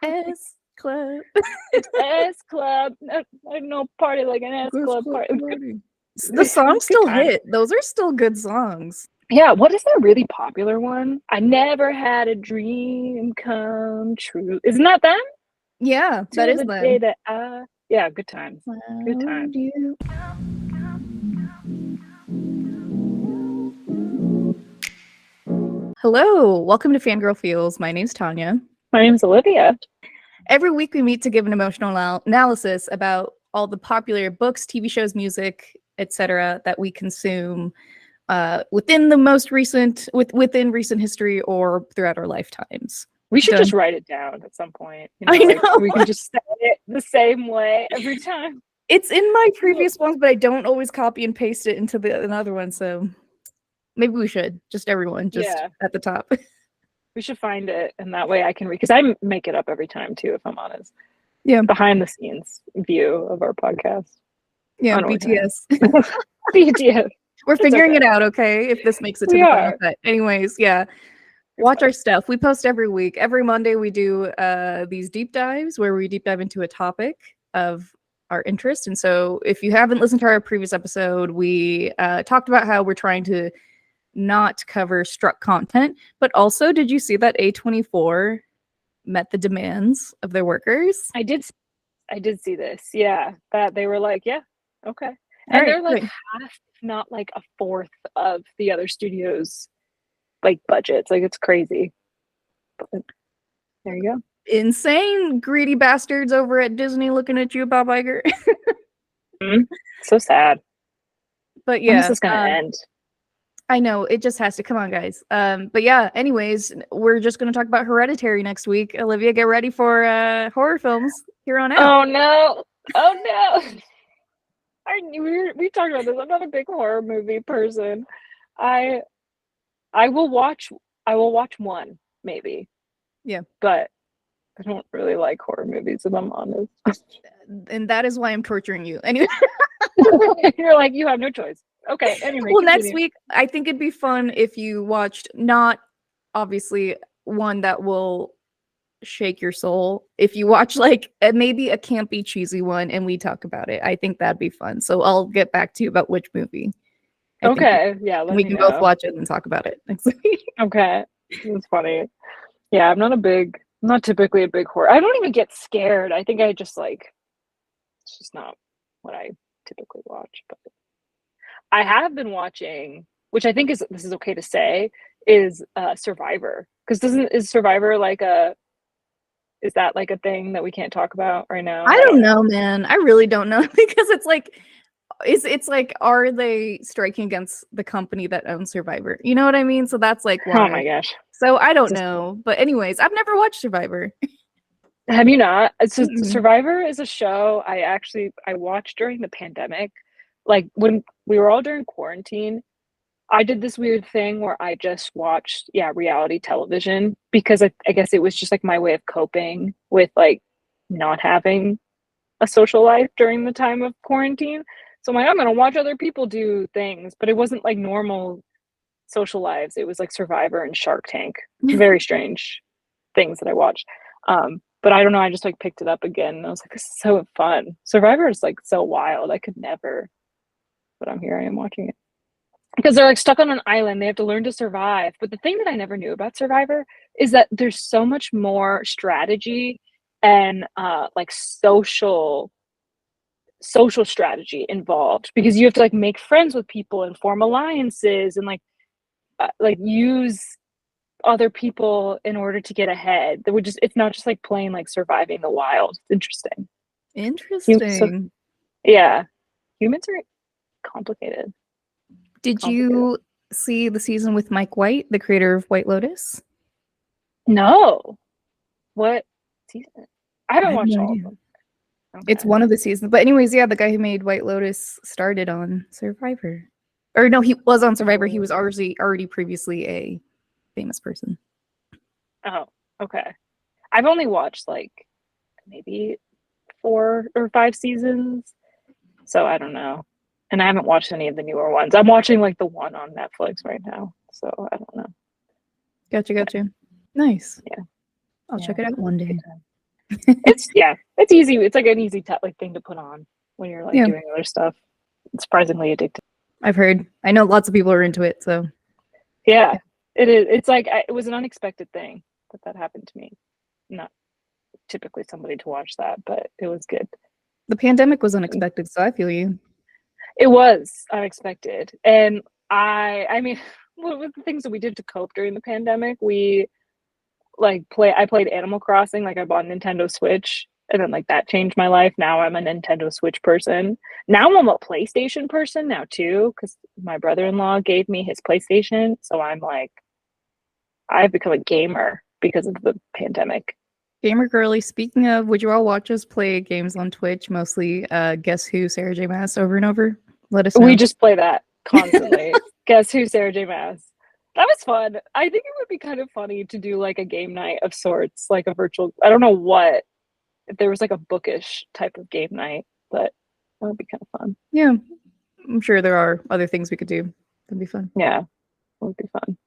S Club. It's S Club. No party like an S Club party. The songs Good still times. hit. Those are still good songs. Yeah, what is that really popular one? I never had a dream come true. Isn't that them? Yeah, that Till is the day them. that yeah, good times. Good Found times. you. Hello, welcome to Fangirl Feels. My name's Tanya. My name's Olivia. Every week we meet to give an emotional analysis about all the popular books, TV shows, music, etc. that we consume within recent history or throughout our lifetimes. We should Done. just write it down at some point. I Like know. we can just say it the same way every time. It's in my previous ones, but I don't always copy and paste it into another one. So maybe we should just everyone just at the top. We should find it, and that way I can read, because I make it up every time too, if I'm honest. Yeah. Behind the scenes view of our podcast. Yeah, BTS. BTS. We're figuring it out, okay? If this makes it to the final cut. Anyways, yeah. Watch our stuff. We post every week. Every Monday we do these deep dives where we deep dive into a topic of our interest. And so if you haven't listened to our previous episode, we talked about how we're trying to not cover struck content, but also, did you see that A24 met the demands of their workers? I did see this. Yeah, that they were like, yeah, okay. And they're like half, if not like a fourth of the other studios' like budgets. Like, it's crazy. But there you go. Insane greedy bastards over at Disney looking at you, Bob Iger. So sad. But yeah, when is this gonna end? I know, it just has to. Come on, guys. But yeah, anyways, we're just gonna talk about Hereditary next week. Olivia, get ready for horror films here on out. Oh no. We talked about this. I'm not a big horror movie person. I will watch one, maybe. Yeah. But I don't really like horror movies, if I'm honest. And that is why I'm torturing you. Anyway. You're like, you have no choice. Okay, anyway. Well, next week, I think it'd be fun if you watched, not obviously one that will shake your soul. If you watch like maybe a campy, cheesy one and we talk about it, I think that'd be fun. So I'll get back to you about which movie. Okay, yeah, we can both watch it and talk about it next week. Okay, that's funny. Yeah, I'm not typically a big horror. I don't even get scared. I think I just like, it's just not what I typically watch. But I have been watching, which I think this is okay to say, is Survivor. Because is Survivor is that like a thing that we can't talk about right now? I don't know, man. I really don't know, because it's like, are they striking against the company that owns Survivor? You know what I mean? So that's like, why. Oh my gosh. So I don't know. But anyways, I've never watched Survivor. Have you not? Survivor is a show I watched during the pandemic. Like when we were all during quarantine, I did this weird thing where I just watched, reality television, because I guess it was just like my way of coping with like not having a social life during the time of quarantine. So I'm like, I'm gonna watch other people do things, but it wasn't like normal social lives. It was like Survivor and Shark Tank. Very strange things that I watched. But I don't know, I just like picked it up again and I was like, this is so fun. Survivor is like so wild. I could never, but I am watching it. Because they're like stuck on an island, they have to learn to survive. But the thing that I never knew about Survivor is that there's so much more strategy and like social strategy involved, because you have to like make friends with people and form alliances and like use other people in order to get ahead. It's not just like plain like surviving the wild. It's interesting. Yeah, humans are complicated. Did you see the season with Mike White, the creator of White Lotus? No. What season? I haven't watched all of them. Okay. It's one of the seasons. But anyways, yeah, the guy who made White Lotus started on Survivor. Or no, he was on Survivor. He was already previously a famous person. Oh, okay. I've only watched like maybe 4 or 5 seasons. So I don't know. And I haven't watched any of the newer ones. I'm watching like the one on Netflix right now. So I don't know. Gotcha. Nice. Yeah. I'll check it out one day. It's easy. It's like an easy like thing to put on when you're like Yeah, doing other stuff. It's surprisingly addictive. I've heard. I know lots of people are into it, so Yeah, it is. It's like it was an unexpected thing that happened to me. Not typically somebody to watch that, but it was good. the pandemic was unexpected, so I feel you. It was unexpected, and I mean, one of the things that we did to cope during the pandemic, we I played Animal Crossing. Like I bought a Nintendo Switch, and then like that changed my life. Now I'm a Nintendo Switch person. Now I'm a PlayStation person now too, because my brother-in-law gave me his PlayStation. So I'm like, I've become a gamer because of the pandemic. Gamer girly, speaking of, would you all watch us play games on Twitch? Mostly Guess Who, Sarah J. Maas over and over? Let us know. We just play that constantly. Guess Who, Sarah J. Maas. That was fun. I think it would be kind of funny to do like a game night of sorts, like a virtual, I don't know what, if there was like a bookish type of game night, but that would be kind of fun. Yeah, I'm sure there are other things we could do. That'd be fun. Yeah, it would be fun.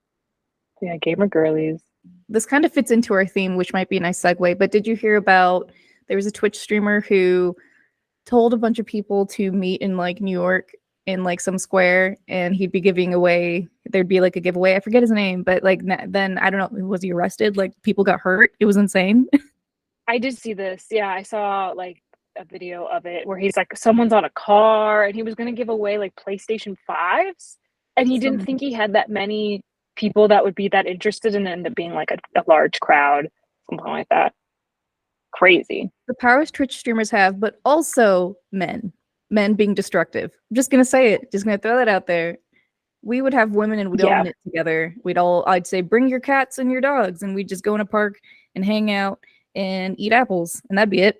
Yeah, gamer girlies. This kind of fits into our theme, which might be a nice segue. But did you hear about there was a Twitch streamer who told a bunch of people to meet in like New York in like some square, and he'd be giving away. There'd be like a giveaway. I forget his name, but like then I don't know. Was he arrested? Like people got hurt. It was insane. I did see this. Yeah, I saw like a video of it where he's like, someone's on a car and he was going to give away like PlayStation 5s. And he didn't think he had that many people that would be that interested and end up being like a large crowd, something like that. Crazy. The powers Twitch streamers have, but also men being destructive. I'm just gonna say it. Just gonna throw that out there. We would have women and we'd all knit together. I'd say, bring your cats and your dogs, and we'd just go in a park and hang out and eat apples, and that'd be it.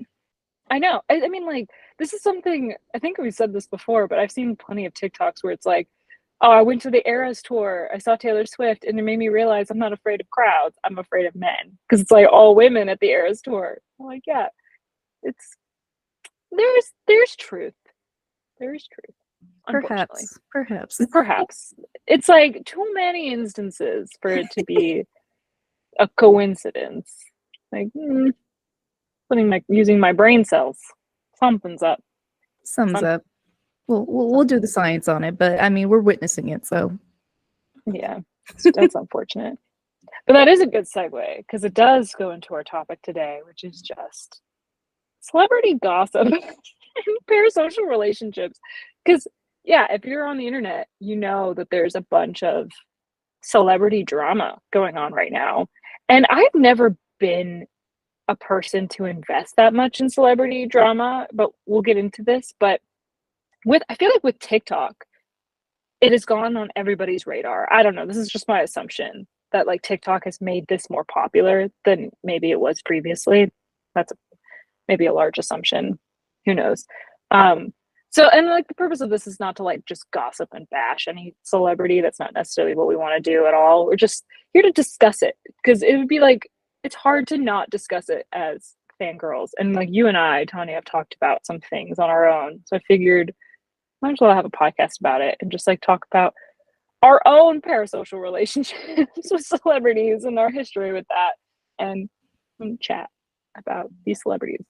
I know. I mean, like, this is something, I think we said this before, but I've seen plenty of TikToks where it's like, oh, I went to the Eras tour. I saw Taylor Swift, and it made me realize I'm not afraid of crowds. I'm afraid of men. Because it's like all women at the Eras tour. I'm like, yeah, it's, there's truth. There is truth. Perhaps. It's like too many instances for it to be a coincidence. Like, using my brain cells. Something's up. Sums up. We'll do the science on it, but I mean, we're witnessing it, so. Yeah, that's unfortunate. But that is a good segue, because it does go into our topic today, which is just celebrity gossip and parasocial relationships. Because, yeah, if you're on the internet, you know that there's a bunch of celebrity drama going on right now. And I've never been a person to invest that much in celebrity drama, but we'll get into this. But I feel like with TikTok, it has gone on everybody's radar. I don't know. This is just my assumption that like TikTok has made this more popular than maybe it was previously. That's maybe a large assumption. Who knows? So, and like the purpose of this is not to like just gossip and bash any celebrity. That's not necessarily what we want to do at all. We're just here to discuss it, because it would be like, it's hard to not discuss it as fangirls. And like you and I, Tanya, have talked about some things on our own. So I figured might as well have a podcast about it and just like talk about our own parasocial relationships with celebrities and our history with that, and chat about these celebrities.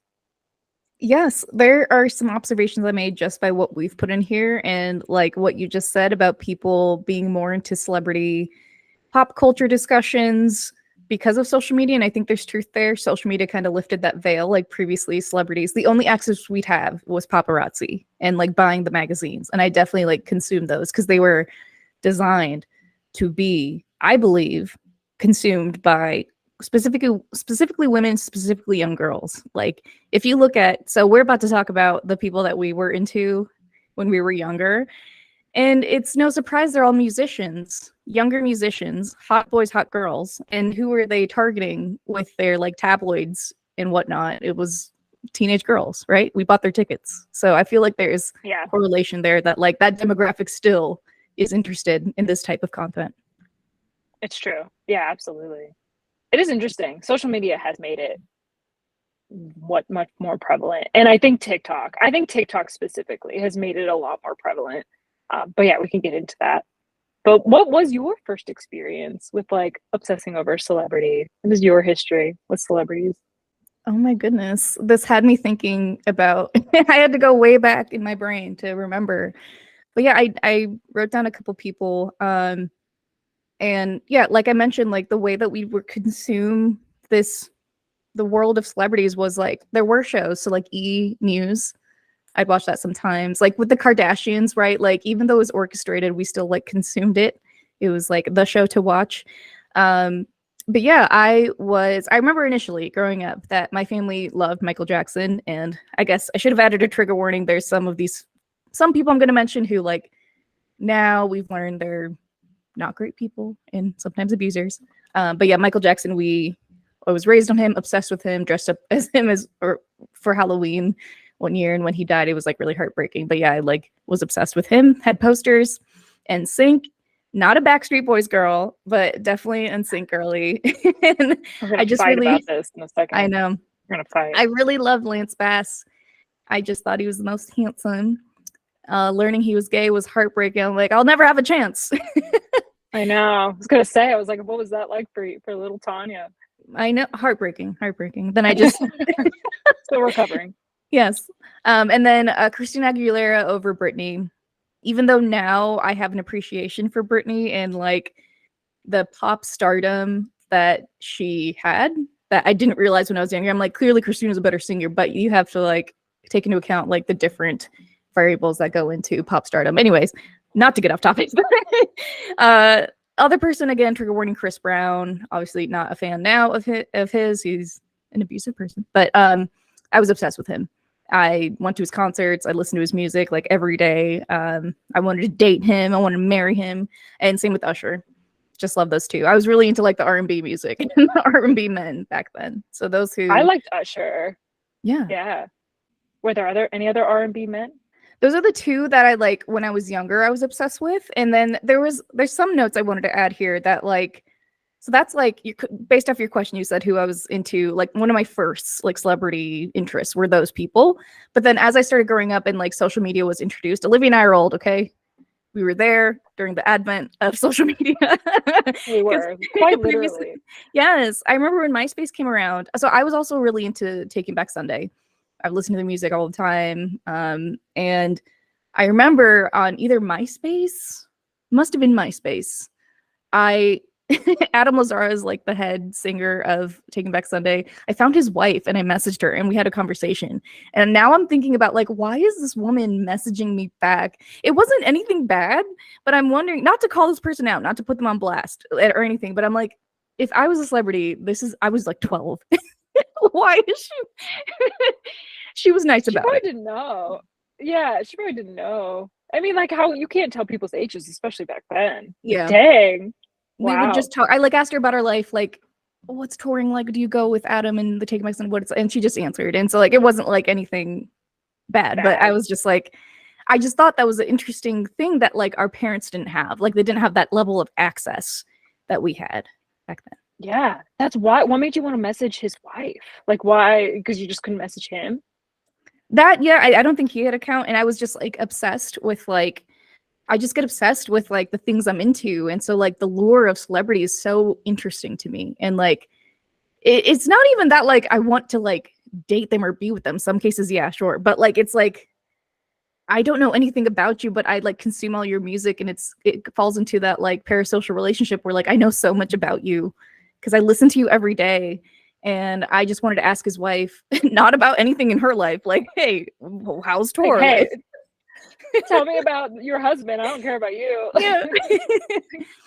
Yes, there are some observations I made just by what we've put in here, and like what you just said about people being more into celebrity pop culture discussions because of social media. And I think there's truth there. Social media kind of lifted that veil. Like previously, celebrities, the only access we'd have was paparazzi and like buying the magazines. And I definitely like consumed those because they were designed to be, I believe, consumed by specifically women, specifically young girls. Like if you look at, so we're about to talk about the people that we were into when we were younger. And it's no surprise they're all musicians, younger musicians, hot boys, hot girls. And who were they targeting with their like tabloids and whatnot? It was teenage girls, right? We bought their tickets. So I feel like there's correlation there that like that demographic still is interested in this type of content. It's true. Yeah, absolutely. It is interesting. Social media has made it much more prevalent. And I think TikTok specifically has made it a lot more prevalent. But yeah, we can get into that. But what was your first experience with like obsessing over celebrity? What is your history with celebrities? Oh my goodness. This had me thinking about I had to go way back in my brain to remember. But yeah, I wrote down a couple people. And yeah, like I mentioned, like the way that we would consume this the world of celebrities was like there were shows. So like E News, I'd watch that sometimes. Like with the Kardashians, right? Like even though it was orchestrated, we still like consumed it. It was like the show to watch. Um, but yeah, I remember initially growing up that my family loved Michael Jackson, and I guess I should have added a trigger warning. There's some people I'm going to mention who like now we've learned they're not great people and sometimes abusers. But yeah, Michael Jackson, I was raised on him, obsessed with him, dressed up as him or for Halloween one year, and when he died, it was like really heartbreaking. But yeah, I like was obsessed with him, had posters, and Sync. Not a Backstreet Boys girl, but definitely NSYNC girly. And We're gonna I just fight really, about this in a second. I know, we're gonna fight. I really loved Lance Bass. I just thought he was the most handsome. Learning he was gay was heartbreaking. I'm like, I'll never have a chance. I know. I was gonna say, I was like, what was that like for little Tanya? I know, heartbreaking. Then I just still recovering. Yes. And then Christina Aguilera over Britney. Even though now I have an appreciation for Britney and like the pop stardom that she had that I didn't realize when I was younger. I'm like, clearly Christina's a better singer, but you have to like take into account like the different variables that go into pop stardom. Anyways, not to get off topic. Other person, again, trigger warning, Chris Brown. Obviously not a fan now of his. He's an abusive person, but I was obsessed with him. I went to his concerts. I listened to his music like every day. I wanted to date him. I wanted to marry him. And same with Usher. Just love those two. I was really into like the R&B music and the R&B men back then. So those who I liked Usher. Yeah. Yeah. Were there any other R&B men? Those are the two that I like when I was younger, I was obsessed with. And then there's some notes I wanted to add here that like, so that's like based off your question, you said who I was into. Like one of my first like celebrity interests were those people. But then as I started growing up and like social media was introduced, Olivia and I are old, okay? We were there during the advent of social media. We were quite literally. Yes, I remember when MySpace came around. So I was also really into Taking Back Sunday. I've listened to the music all the time. And I remember on either MySpace, must have been MySpace, Adam Lazara is like the head singer of Taking Back Sunday. I found his wife and I messaged her and we had a conversation. And now I'm thinking about like, why is this woman messaging me back? It wasn't anything bad, but I'm wondering, not to call this person out, not to put them on blast or anything, but I'm like, if I was a celebrity, I was like 12. Why is she? She was nice about it. She probably didn't know. Yeah, she probably didn't know. I mean, like how you can't tell people's ages, especially back then. Yeah. Dang. We would just talk. I like asked her about her life, like, what's touring like? Do you go with Adam and the Take My Son? And she just answered. And so like it wasn't like anything bad, but I was just like, I just thought that was an interesting thing that like our parents didn't have. Like they didn't have that level of access that we had back then. Yeah. That's why. What made you want to message his wife? Like why? Because you just couldn't message him? I don't think he had an account. And I was just like obsessed with like, I just get obsessed with like the things I'm into. And so like the lure of celebrity is so interesting to me. And like, it's not even that like I want to like date them or be with them. Some cases, yeah, sure. But like, it's like, I don't know anything about you, but I like consume all your music and it falls into that like parasocial relationship where like, I know so much about you because I listen to you every day. And I just wanted to ask his wife, not about anything in her life. Like, hey, how's tour? Hey, tell me about your husband. I don't care about you. Yeah.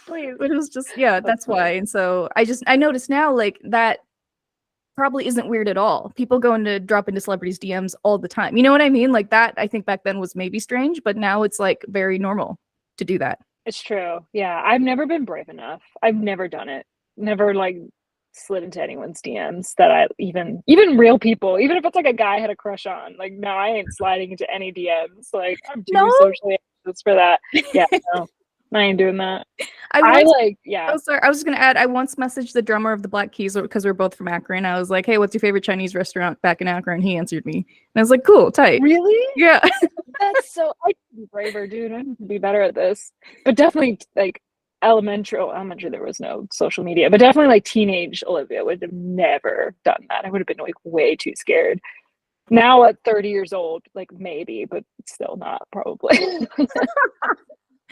Please. But it was just, yeah, that's why. And so I noticed now like that probably isn't weird at all. People go into drop into celebrities DMs all the time. You know what I mean? Like that I think back then was maybe strange, but now it's like very normal to do that. It's true. Yeah. I've never been brave enough. I've never done it. Never like slid into anyone's DMs that I even real people, even if it's like a guy I had a crush on, like no, I ain't sliding into any DMs. Like I'm too socially anxious for that. Yeah, no, I ain't doing that. I was just gonna add, I once messaged the drummer of the Black Keys because we're both from Akron. I was like, hey, what's your favorite Chinese restaurant back in Akron? He answered me. And I was like, cool, tight. Really? Yeah. That's so I need to be braver, dude. I need to be better at this. But definitely like elementary, there was no social media, but definitely like teenage Olivia would have never done that. I would have been like way too scared. Now at 30 years old, like maybe, but still not probably.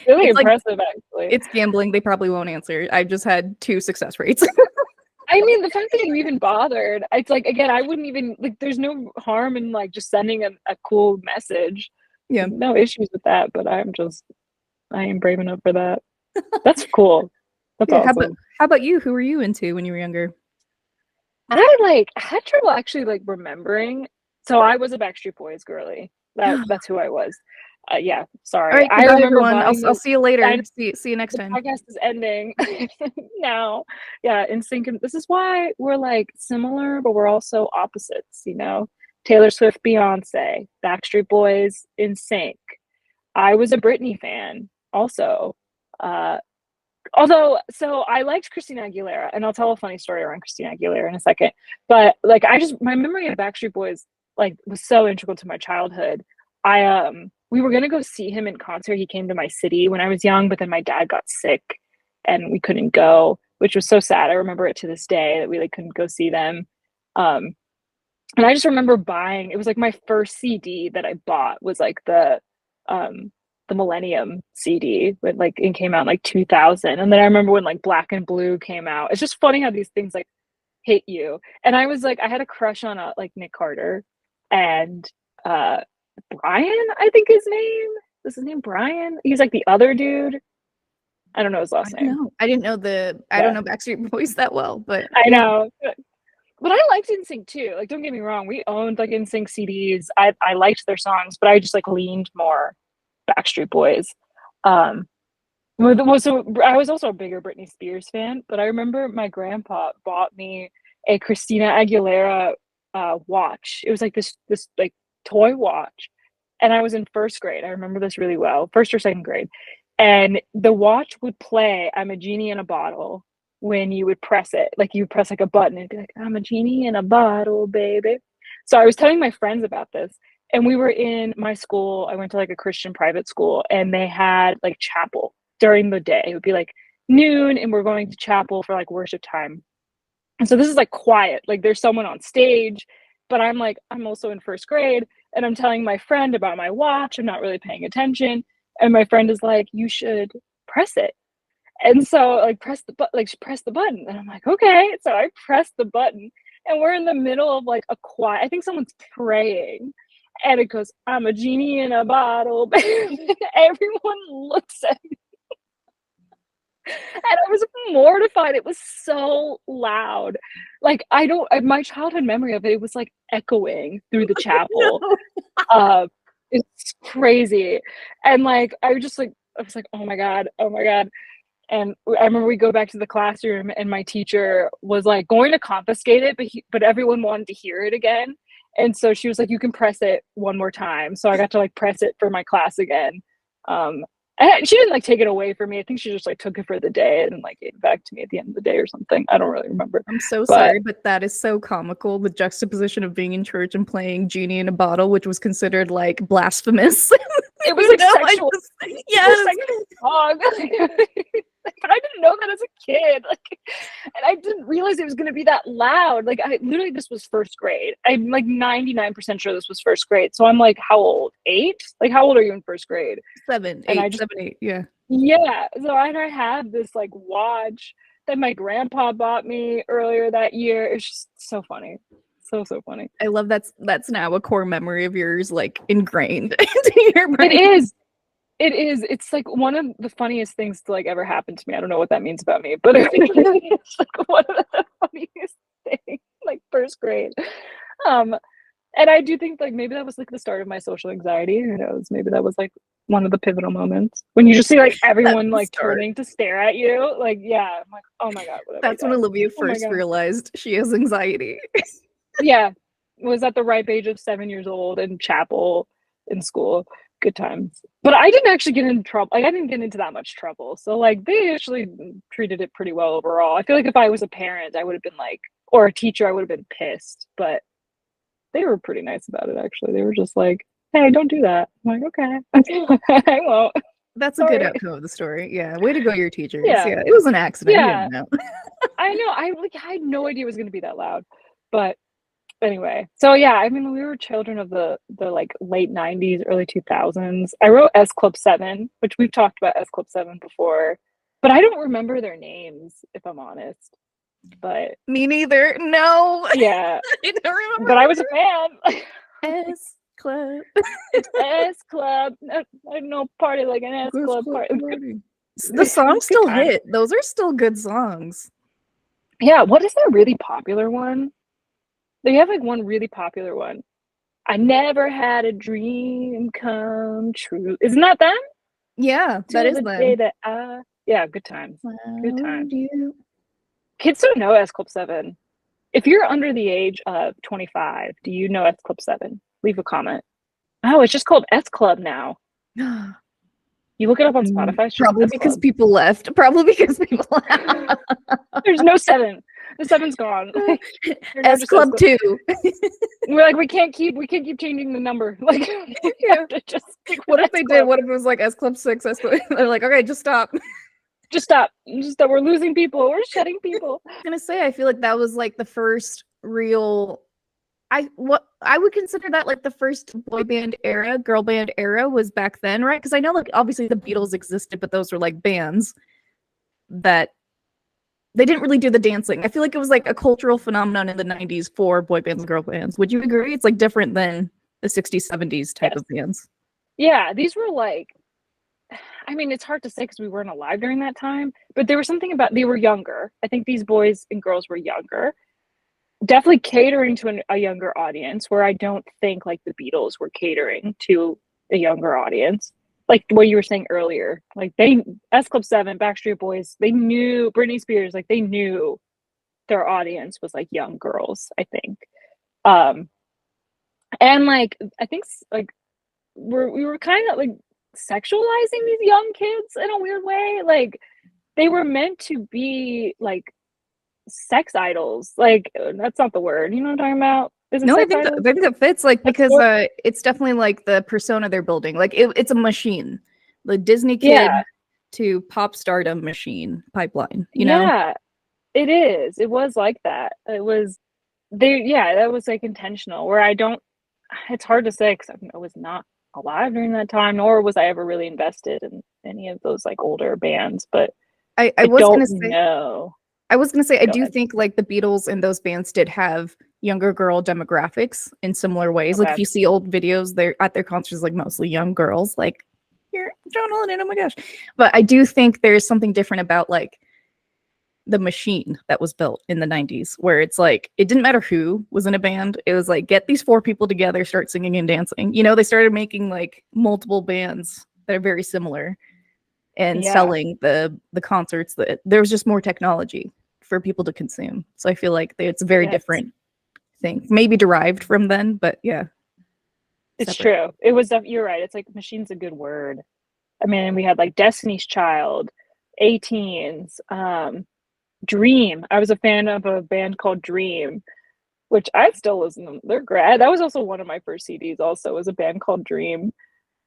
Really It's like, impressive, actually. it's gambling. They probably won't answer. I've just had 2 success rates. I mean, the fact that you even bothered, it's like, again, I wouldn't even, like, there's no harm in like just sending a cool message. Yeah. No issues with that, but I am brave enough for that. That's cool. That's Yeah, awesome. how about you? Who were you into when you were younger? I had trouble actually like remembering. So I was a Backstreet Boys girly. That's who I was. Yeah, All sorry. right, I goodbye, remember everyone. buying I'll the see you later. I See you next the time. podcast is ending now. Yeah, in sync. This is why we're like similar, but we're also opposites, you know? Taylor Swift, Beyonce, Backstreet Boys, in sync. I was a Britney fan also. Uh, Although, so I liked Christina Aguilera, and I'll tell a funny story around Christina Aguilera in a second. But like, my memory of Backstreet Boys like was so integral to my childhood. We were gonna go see him in concert. He came to my city when I was young, but then my dad got sick, and we couldn't go, which was so sad. I remember it to this day that we like couldn't go see them. Um, and I just remember buying. It was like my first CD that I bought was like um the Millennium CD when like it came out in like 2000. And then I remember when like Black and Blue came out. It's just funny how these things like hit you. And I was like, I had a crush on like Nick Carter and uh Brian, I think his name. Is his name Brian? He's like the other dude. I don't know his I last don't name. know. I don't Yeah, know Backstreet Boys that well, but I yeah. know. But I liked NSYNC too. Like, don't get me wrong, we owned like NSYNC CDs. I liked their songs, but I just like leaned more Backstreet Boys. Um, so I was also a bigger Britney Spears fan, but I remember my grandpa bought me a Christina Aguilera watch. It was like this like toy watch, and I was in first grade. I remember this really well, first or second grade, and the watch would play "I'm a Genie in a Bottle" when you would press it. Like you press like a button and be like, "I'm a genie in a bottle, baby." So I was telling my friends about this, and we were in my school. I went to like a Christian private school, and they had like chapel during the day. It would be like noon, and we're going to chapel for like worship time. And so this is like quiet, like there's someone on stage, but I'm also in first grade, and I'm telling my friend about my watch. I'm not really paying attention, and my friend is like, "You should press it." And so like press the button, and I'm like, okay. So I press the button, and we're in the middle of like a quiet. I think someone's praying, and it goes, "I'm a genie in a bottle." Everyone looks at me, and I was mortified. It was so loud. Like my childhood memory of it, it was like echoing through the chapel. No. Uh, it's crazy, and like I was like, oh my god, oh my god. And I remember we go back to the classroom, and my teacher was like going to confiscate it, but everyone wanted to hear it again. And so she was like, "You can press it one more time." So I got to like press it for my class again. Um, and she didn't like take it away from me. I think she just like took it for the day and like gave it back to me at the end of the day or something. I don't really remember. I'm so But sorry, but that is so comical. The juxtaposition of being in church and playing Genie in a Bottle, which was considered like blasphemous. it was You like know, sexual. It was yes. sexual song. But I didn't know that as a kid. Like, and I didn't realize it was going to be that loud. Like, I literally, this was first grade. I'm like 99% sure this was first grade. So I'm like, how old? 8? Like, how old are you in first grade? Seven, And I eight, just, 7, 8. Yeah. yeah. So I had this like watch that my grandpa bought me earlier that year. It's just so funny. So funny. I love that's now a core memory of yours, like ingrained into your It brain. is. It is. It's like one of the funniest things to like ever happen to me. I don't know what that means about me, but it's like one of the funniest things. Like first grade. Um, and I do think like maybe that was like the start of my social anxiety. Who knows? Maybe that was like one of the pivotal moments when you just see like That's everyone the like start. turning to stare at you. Like, yeah, I'm like, oh my god, what have I That's when done? Olivia Oh my first god. realized she has anxiety. Yeah, was at the ripe age of 7 years old in chapel in school. Good times. But I didn't actually get into trouble. Like I didn't get into that much trouble. So like they actually treated it pretty well overall. I feel like if I was a parent, I would have been like, or a teacher, I would have been pissed. But they were pretty nice about it actually. They were just like, "Hey, don't do that." I'm like, "Okay, I won't." That's a good outcome of the story. Yeah. Way to go, your teachers. Yeah. Yeah. It was an accident. Yeah. You didn't know. I know. I had no idea it was going to be that loud. But anyway, so yeah, I mean, we were children of the like late 90s, early 2000s. I wrote S Club 7, which we've talked about S Club 7 before, but I don't remember their names, if I'm honest. But me neither. No. Yeah. I don't remember. But I was a fan. S Club. S Club. No party like an S Club party. The songs still hit. Those are still good songs. Yeah. What is their really popular one? They have like one really popular one. I never had a dream come true. Isn't that them? Yeah, that is the them. Day that yeah, good times. Good times. Kids don't know S Club 7. If you're under the age of 25, do you know S Club 7? Leave a comment. Oh, it's just called S Club now. You look it up on Spotify. Probably because people left. Probably because people left. There's no 7. The 7's gone. S Club 2. We're like, we can't keep changing the number. Like, just what if they did? What if it was like S Club 6? They're like, okay, just stop. Just stop. We're losing people. We're shedding people. I'm gonna say, I feel like that was like the first real. I would consider that like the first boy band era, girl band era was back then, right? Because I know like obviously the Beatles existed, but those were like bands that they didn't really do the dancing. I feel like it was like a cultural phenomenon in the 90s for boy bands and girl bands. Would you agree? It's like different than the 60s, 70s type of bands. Yeah, these were like, I mean, it's hard to say because we weren't alive during that time, but there was something about, they were younger. I think these boys and girls were younger. Definitely catering to a younger audience, where I don't think like the Beatles were catering to a younger audience. Like what you were saying earlier, like S Club 7, Backstreet Boys, they knew Britney Spears, like they knew their audience was like young girls, I think. And like, I think like we were kind of like sexualizing these young kids in a weird way. Like they were meant to be like sex idols. Like that's not the word. You know what I'm talking about? No, I think that fits, like, because it's definitely like the persona they're building. Like it's a machine, the Disney kid to pop stardom machine pipeline. You know? Yeah, it is. It was like that. It was that was like intentional. Where I don't. It's hard to say because I was not alive during that time, nor was I ever really invested in any of those like older bands. But I was gonna say, I was gonna say, I do think like the Beatles and those bands did have younger girl demographics in similar ways. Like if you see old videos, they're at their concerts, like mostly young girls, like you're John Lennon, oh my gosh. But I do think there's something different about like the machine that was built in the 90s, where it's like it didn't matter who was in a band. It was like, get these 4 people together, start singing and dancing. You know, they started making like multiple bands that are very similar and selling the concerts. That there was just more technology for people to consume. So I feel like it's a very different thing, maybe derived from then, but yeah, it's true. It was you're right. It's like machine's a good word. I mean, we had like Destiny's Child, 18s, Dream. I was a fan of a band called Dream, which I still listen to. They're great. That was also one of my first CDs. Also, was a band called Dream.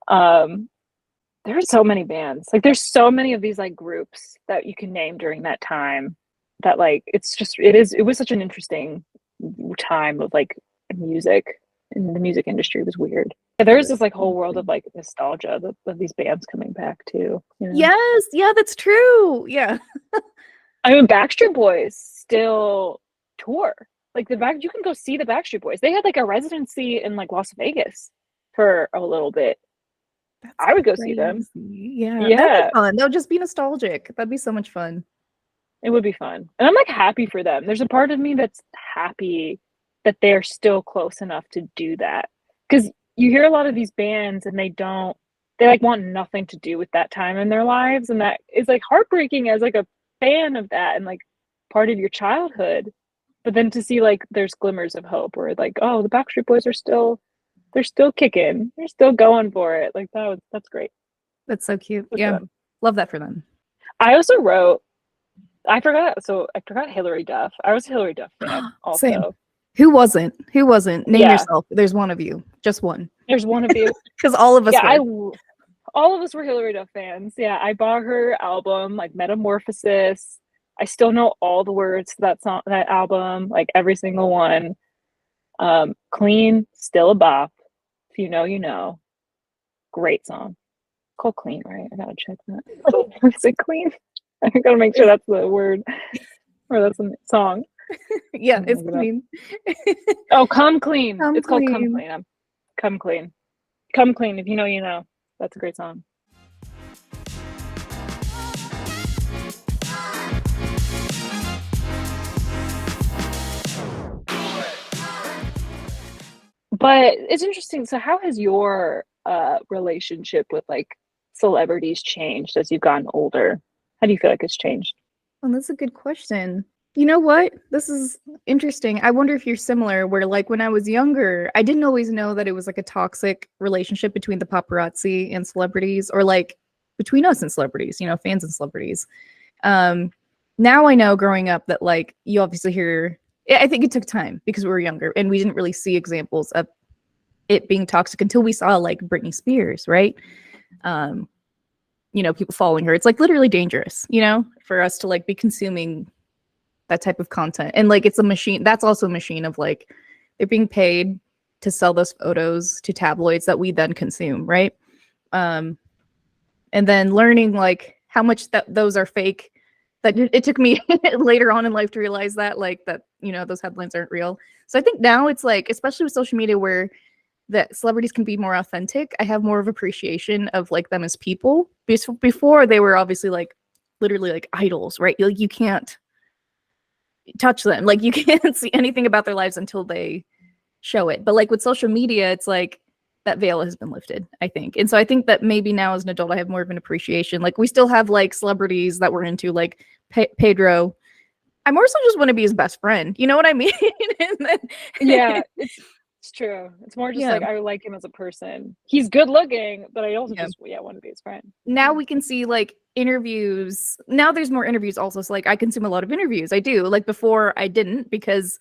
There are so many bands. Like there's so many of these like groups that you can name during that time. That like it was such an interesting time of like music, and the music industry was weird. Yeah, there's this like whole world of like nostalgia of these bands coming back too. You know? Yes, yeah, that's true. Yeah. I mean, Backstreet Boys still tour. Like you can go see the Backstreet Boys. They had like a residency in like Las Vegas for a little bit. I would go see them. Yeah. That'd be fun. They'll just be nostalgic. That'd be so much fun. It would be fun. And I'm like happy for them. There's a part of me that's happy that they're still close enough to do that. Because you hear a lot of these bands and they like want nothing to do with that time in their lives. And that is like heartbreaking as like a fan of that and like part of your childhood. But then to see like there's glimmers of hope where like, oh, the Backstreet Boys they're still kicking. They're still going for it. Like that's great. That's so cute. Yeah. Love that for them. I also wrote I forgot Hillary Duff. I was a Hillary Duff fan also. Same. Who wasn't? Name yourself. There's one of you. Just one. There's one of you. Because all of us I all of us were Hilary Duff fans. Yeah, I bought her album, like Metamorphosis. I still know all the words to that song, that album, like every single one. Clean, still a bop. If you know, you know. Great song. Called Clean, right? I gotta check that. Is it Clean? I gotta make sure that's the word, or that's the song. Yeah, it's Clean. Oh, Come Clean. Come It's called Come Clean. Clean. Come Clean. Come Clean. If you know, you know. That's a great song. But it's interesting. So how has your relationship with like celebrities changed as you've gotten older? How do you feel like it's changed? Well, that's a good question. You know what? This is interesting. I wonder if you're similar, where like when I was younger, I didn't always know that it was like a toxic relationship between the paparazzi and celebrities, or like between us and celebrities, you know, fans and celebrities. Um, Now I know growing up that like you obviously hear, I think it took time because we were younger and we didn't really see examples of it being toxic until we saw like Britney Spears, right? Um, you know, people following her. It's like literally dangerous, you know, for us to like be consuming that type of content. And like it's a machine. That's also a machine of like they're being paid to sell those photos to tabloids that we then consume, right? Um, and then learning like how much that those are fake. That it took me later on in life to realize that like that, you know, those headlines aren't real. So I think now it's like, especially with social media where that celebrities can be more authentic, I have more of appreciation of like them as people. Before they were obviously like literally like idols, right? Like you can't touch them, like you can't see anything about their lives until they show it. But like with social media, it's like that veil has been lifted, I think. And so I think that maybe now as an adult, I have more of an appreciation. Like we still have like celebrities that we're into, like Pedro. I more so just want to be his best friend. You know what I mean? Then, Yeah, it's true. It's more just yeah. like I like him as a person. He's good looking, but I also Yeah. just want to be his friend. Now Yeah. we can see like interviews. Now there's more interviews also. So like I consume a lot of interviews. I do. Like before I didn't because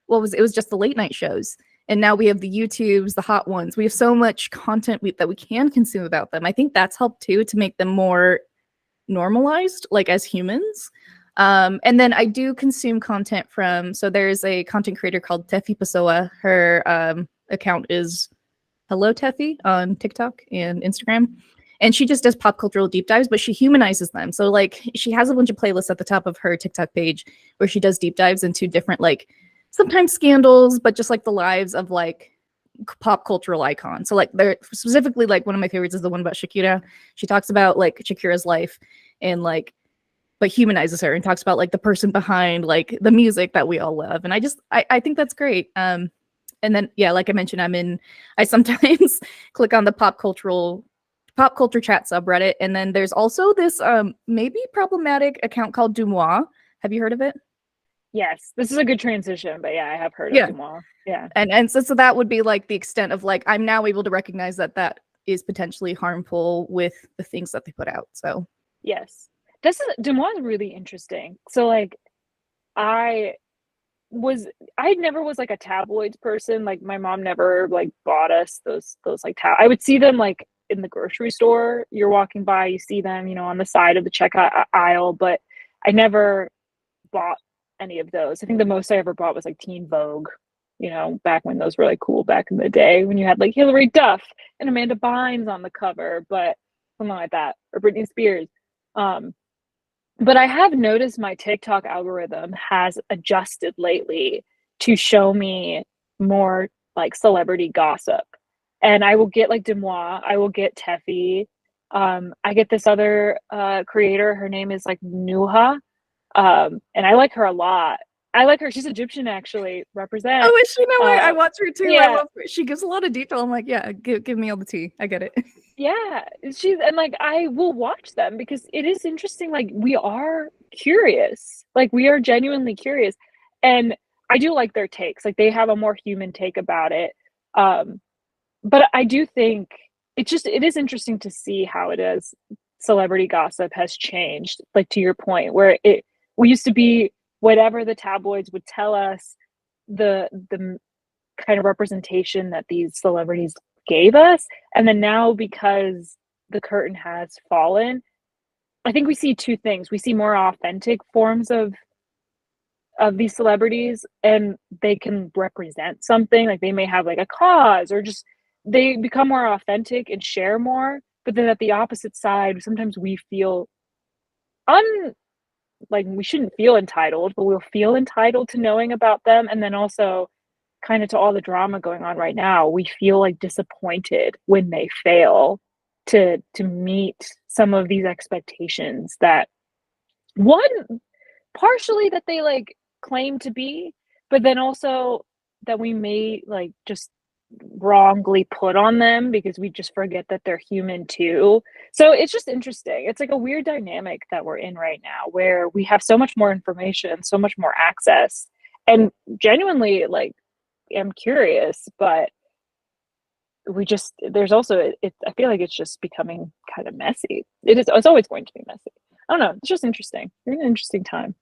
it was just the late night shows. And now we have the YouTubes, the hot ones. We have so much content that we can consume about them. I think that's helped too to make them more normalized, like as humans. And then I do consume content from, so there's a content creator called Tefi Pessoa. Her account is Hello Tefi on TikTok and Instagram. And she just does pop cultural deep dives, but she humanizes them. So like she has a bunch of playlists at the top of her TikTok page where she does deep dives into different like sometimes scandals, but just like the lives of like pop cultural icons. So like they're specifically like one of my favorites is the one about Shakira. She talks about like Shakira's life and like but humanizes her and talks about like the person behind like the music that we all love. And I think that's great. And then yeah, like I mentioned, I sometimes click on the pop culture chat subreddit. And then there's also this maybe problematic account called Dumois. Have you heard of it? Yes, this is a good transition, but yeah, I have heard of Yeah. Dumois. Yeah. And so that would be like the extent of like I'm now able to recognize that that is potentially harmful with the things that they put out. So Yes. This is Dumois is really interesting. So like I I never was like a tabloids person. Like my mom never like bought us those like I would see them like in the grocery store. You're walking by, you see them, you know, on the side of the checkout aisle, but I never bought any of those. I think the most I ever bought was like Teen Vogue, you know, back when those were like cool back in the day when you had like Hilary Duff and Amanda Bynes on the cover, but something like that, or Britney Spears. Um, but I have noticed my TikTok algorithm has adjusted lately to show me more like celebrity gossip. And I will get like Demois, I will get Teffy. I get this other creator, her name is like Nuha. And I like her a lot. I like her. She's Egyptian, actually. Represent. oh, is she? No way. I watch her too. I Yeah, love her. She gives a lot of detail. I'm like, yeah, give me all the tea. I get it. yeah. She's and like I will watch them because it is interesting. Like we are curious. Like we are genuinely curious, and I do like their takes. Like they have a more human take about it. Um, but I do think it is interesting to see how it is celebrity gossip has changed. Like to your point, where it we used to be whatever the tabloids would tell us, the kind of representation that these celebrities gave us, and then now because the curtain has fallen, I think we see two things. We see more authentic forms of these celebrities, and they can represent something. Like they may have like a cause, or just they become more authentic and share more. But then at the opposite side, sometimes we feel like we shouldn't feel entitled, but we'll feel entitled to knowing about them. And then also kind of to all the drama going on right now, we feel like disappointed when they fail to meet some of these expectations that, one, partially that they like claim to be, but then also that we may like just wrongly put on them because we just forget that they're human too. So it's just interesting. It's like a weird dynamic that we're in right now where we have so much more information, so much more access, and genuinely like am curious, but we just, there's also it, I feel like it's just becoming kind of messy. It's always going to be messy. I don't know, it's just interesting. We're in an interesting time.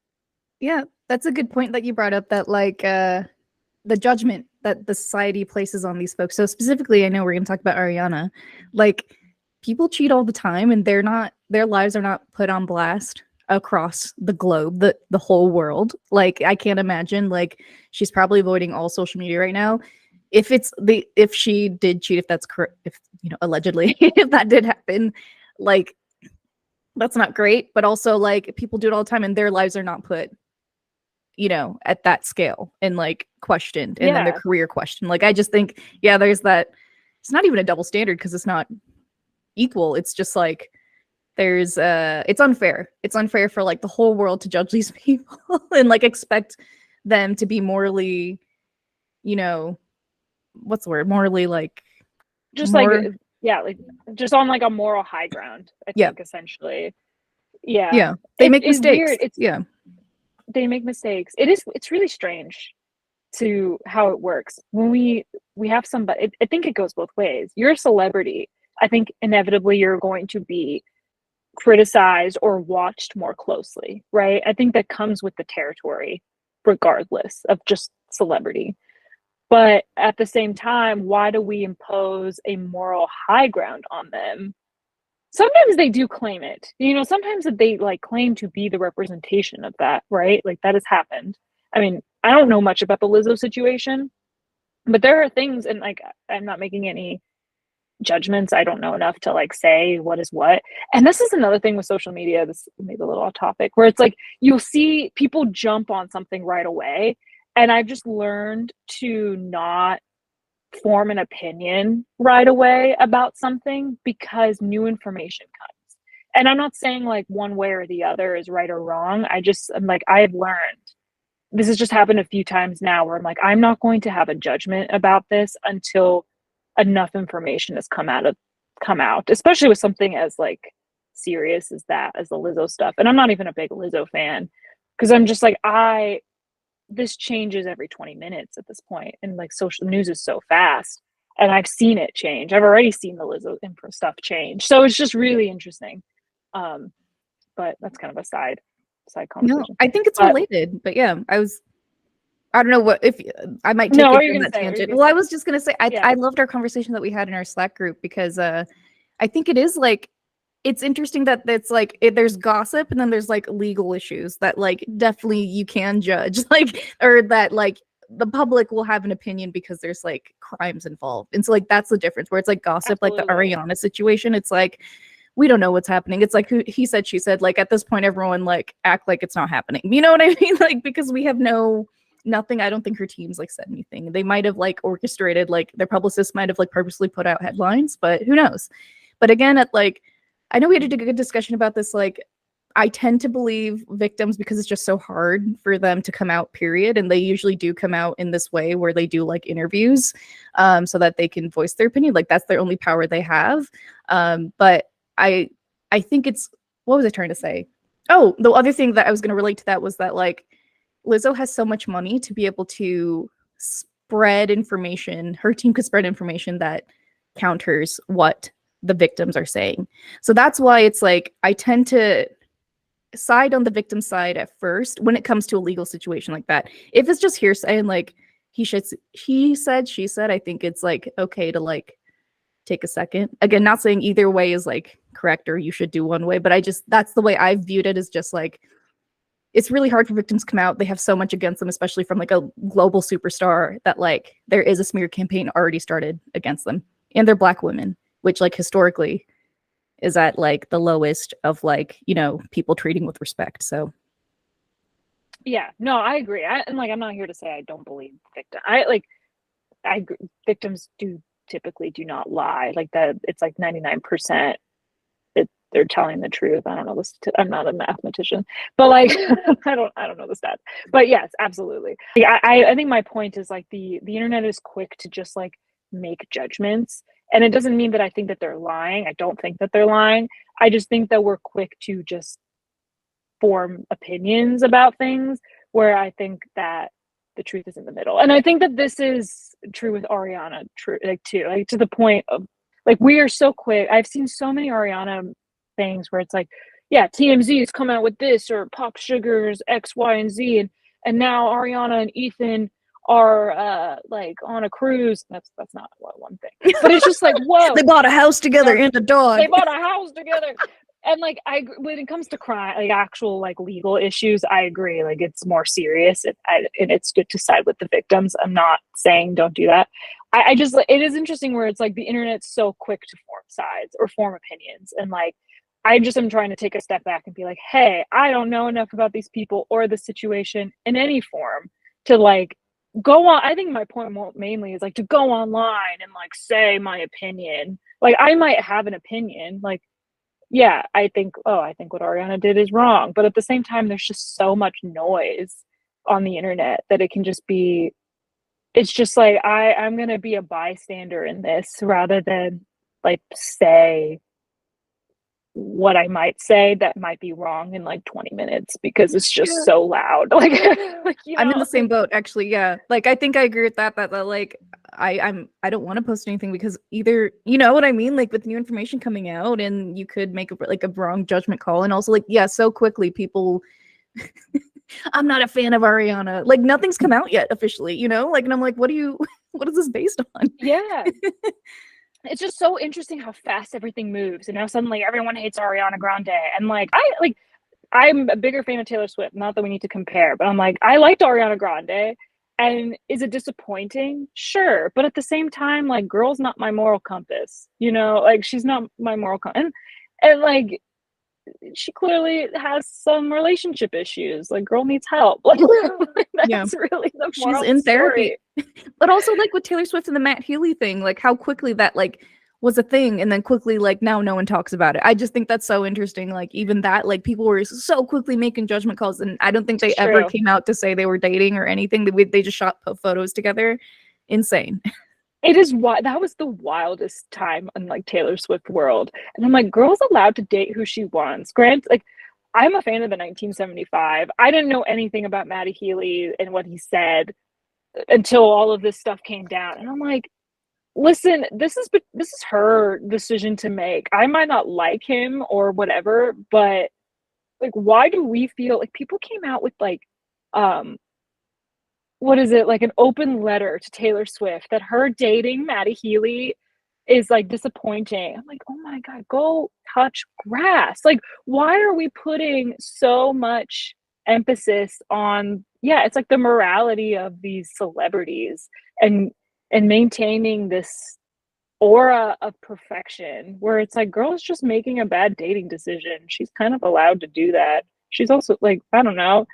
Yeah, that's a good point that you brought up, that like the judgment that the society places on these folks. So specifically, I know we're going to talk about Ariana. Like, people cheat all the time, and their lives are not put on blast across the globe, the whole world. Like, I can't imagine, like, she's probably avoiding all social media right now. If she did cheat, if that's correct, if allegedly, if that did happen, like, that's not great. But also, like, people do it all the time, and their lives are not put at that scale and like questioned, and then their career questioned. Like, I just think, there's that. It's not even a double standard because it's not equal. It's just like there's it's unfair. It's unfair for like the whole world to judge these people and like expect them to be morally, what's the word? Morally, like, just like just on like a moral high ground, I think, essentially. Yeah. They make mistakes. Weird. They make mistakes. It's really strange to how it works when we have somebody. I think it goes both ways. You're a celebrity, I think inevitably you're going to be criticized or watched more closely, right? I think that comes with the territory, regardless of just celebrity. But at the same time, why do we impose a moral high ground on them? Sometimes they do claim it. Sometimes they like claim to be the representation of that, right? Like, that has happened. I mean, I don't know much about the Lizzo situation, but there are things, and like, I'm not making any judgments. I don't know enough to like say what is what. And this is another thing with social media, this maybe a little off topic, where it's like you'll see people jump on something right away. And I've just learned to not form an opinion right away about something because new information comes. And I'm not saying like one way or the other is right or wrong. I'm like, I've learned, this has just happened a few times now where I'm like, I'm not going to have a judgment about this until enough information has come out, especially with something as like serious as the Lizzo stuff. And I'm not even a big Lizzo fan because I'm just like, this changes every 20 minutes at this point, and like social news is so fast, and I've seen it change. I've already seen the Lizzo info stuff change, so it's just really interesting. But that's kind of a side conversation. No, I think it's related, but I don't know what if I might take it in that tangent. Well, I was just gonna say I loved our conversation that we had in our Slack group because I think it is like, it's interesting that it's like there's gossip and then there's like legal issues that like definitely you can judge, like, or that like the public will have an opinion because there's like crimes involved. And so like that's the difference, where it's like gossip. Absolutely. Like the Ariana situation, it's like we don't know what's happening. It's like he said, she said, like at this point everyone like act like it's not happening. You know what I mean? Like, because we have nothing. I don't think her teams like said anything. They might have like orchestrated, like their publicist might have like purposely put out headlines, but who knows? But again, at like, I know we had a good discussion about this. Like, I tend to believe victims because it's just so hard for them to come out, period. And they usually do come out in this way where they do like interviews so that they can voice their opinion. Like, that's their only power they have. But I think it's, what was I trying to say? Oh, the other thing that I was going to relate to that was that like Lizzo has so much money to be able to spread information. Her team could spread information that counters what the victims are saying. So that's why it's like I tend to side on the victim side at first when it comes to a legal situation like that. If it's just hearsay and like he said, she said, I think it's like okay to like take a second. Again, not saying either way is like correct or you should do one way, but that's the way I've viewed it, is just like, it's really hard for victims to come out. They have so much against them, especially from like a global superstar, that like there is a smear campaign already started against them. And they're Black women, which like historically is at like the lowest of like, you know, people treating with respect. So yeah, no, I agree. I'm not here to say I don't believe victim. Victims typically do not lie. Like that, it's like 99%. They're telling the truth. I don't know this. I'm not a mathematician, but like I don't know the stats. But yes, absolutely. I think my point is like the internet is quick to just like make judgments, and it doesn't mean that I think that they're lying. I don't think that they're lying. I just think that we're quick to just form opinions about things, where I think that the truth is in the middle. And I think that this is true with Ariana, too, like to the point of like, we are so quick. I've seen so many Ariana things where it's like, yeah, TMZ has come out with this, or Pop Sugar's X, Y, and Z, and now Ariana and Ethan are like on a cruise. That's not one thing, but it's just like, whoa, they bought a house together and a dog. They bought a house together. And like, when it comes to crime, like actual like legal issues, I agree. Like it's more serious, and it's good to side with the victims. I'm not saying don't do that. I just, it is interesting where it's like the internet's so quick to form sides or form opinions, and like I just am trying to take a step back and be like, hey, I don't know enough about these people or the situation in any form to like go on. I think my point mainly is like to go online and like say my opinion. Like I might have an opinion, like, yeah, I think what Ariana did is wrong. But at the same time, there's just so much noise on the internet that it can just be, it's just like, I'm going to be a bystander in this rather than like say what I might say that might be wrong in like 20 minutes because it's just so loud. Like, you know? I'm in the same boat, actually. Yeah. Like, I think I agree with that like, I don't want to post anything because either, you know what I mean? Like with new information coming out and you could make a wrong judgment call. And also like, yeah, so quickly people, I'm not a fan of Ariana. Like nothing's come out yet officially, you know? Like, and I'm like, what is this based on? Yeah. It's just so interesting how fast everything moves, and now suddenly everyone hates Ariana Grande. And like I'm a bigger fan of Taylor Swift. Not that we need to compare, but I'm like, I liked Ariana Grande. And is it disappointing? Sure. But at the same time, like, girl's not my moral compass. You know, like she's not my moral compass. And like she clearly has some relationship issues. Like, girl needs help. Like, that's really the moral. She's in therapy. But also, like with Taylor Swift and the Matt Healy thing, like how quickly that like was a thing, and then quickly like now no one talks about it. I just think that's so interesting. Like even that, like people were so quickly making judgment calls, and I don't think they ever came out to say they were dating or anything. They just shot photos together. Insane. It is that was the wildest time in like Taylor Swift world. And I'm like, girl's allowed to date who she wants. Grant, like, I'm a fan of the 1975. I didn't know anything about Matty Healy and what he said until all of this stuff came down. And I'm like, listen, this is her decision to make. I might not like him or whatever, but like, why do we feel like people came out with like what is it, like an open letter to Taylor Swift that her dating Matty Healy is like disappointing? I'm like, oh my God, go touch grass. Like, why are we putting so much emphasis on, it's like the morality of these celebrities and maintaining this aura of perfection where it's like, girl is just making a bad dating decision. She's kind of allowed to do that. She's also like, I don't know.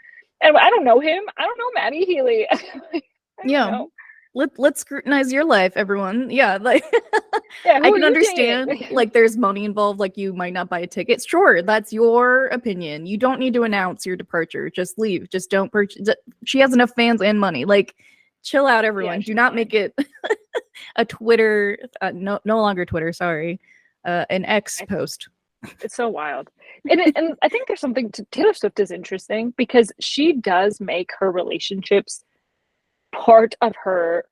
And I don't know him. I don't know Matty Healy. Let's scrutinize your life, everyone. Yeah, like I can understand like there's money involved, like you might not buy a ticket. Sure, that's your opinion. You don't need to announce your departure. Just leave. Just don't purchase. She has enough fans and money. Like, chill out, everyone. Do not make it a Twitter, no longer Twitter, sorry, an X post. It's so wild. And I think there's something to Taylor Swift is interesting because she does make her relationships part of her,